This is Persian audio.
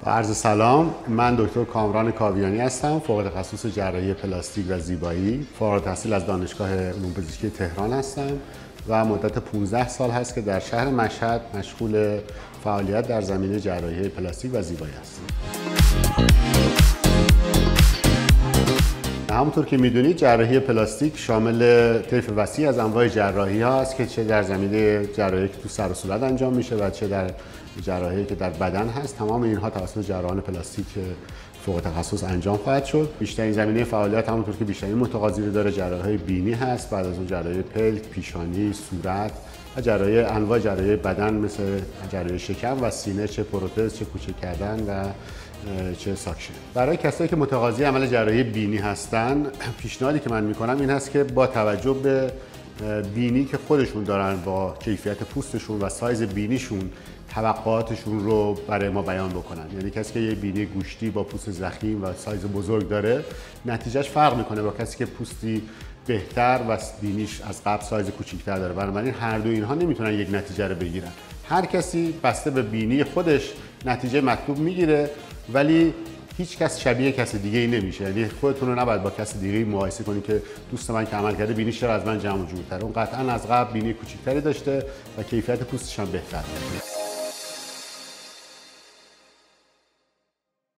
عرض سلام، من دکتر کامران کاویانی هستم، فوق تخصص جراحی پلاستیک و زیبایی، فارغ التحصیل از دانشگاه علوم پزشکی تهران هستم و مدت 15 سال هست که در شهر مشهد مشغول فعالیت در زمینه جراحی پلاستیک و زیبایی هستم. همونطور که میدونید جراحی پلاستیک شامل طیف وسیع از انواع جراحی ها است که چه در زمینه جراحی که تو سر و صورت انجام میشه و چه در جراحی که در بدن هست. تمام اینها توسط جراحان پلاستیک فوق تخصص انجام خواهد شد. بیشترین زمینه فعالیت همونطور که بیشترین متقاضی رو داره جراحی بینی هست، بعد از اون جراحی پلک، پیشانی، صورت و جراحی انواع جراحی بدن مثل جراحی شکم و سینه، چه پروتز، چه کوچک کردن و چه ساکشن. برای کسایی که متقاضی عمل جراحی بینی هستن، پیشنهادی که من میکنم این هست که با توجه به بینی که خودشون دارن، با کیفیت پوستشون و سایز بینیشون توقعاتشون رو برای ما بیان بکنن. یعنی کسی که یه بینی گوشتی با پوست ضخیم و سایز بزرگ داره، نتیجهش فرق میکنه با کسی که پوستی بهتر و بینیش از قبل سایز کوچیک‌تر داره. بنابراین هر دو اینها نمیتونن یک نتیجه رو بگیرن. هر کسی بسته به بینی خودش نتیجه مطلوب میگیره، ولی هیچ کس شبیه کسی دیگه ای نمیشه. یعنی خودتون رو نباید با کسی دیگه مقایسه کنید که دوست من که عمل کرده بینیش چرا از من جمع و جورتره. اون قطعا از قبل بینی کوچیک‌تری داشته و کیفیت پوستش هم بهتره.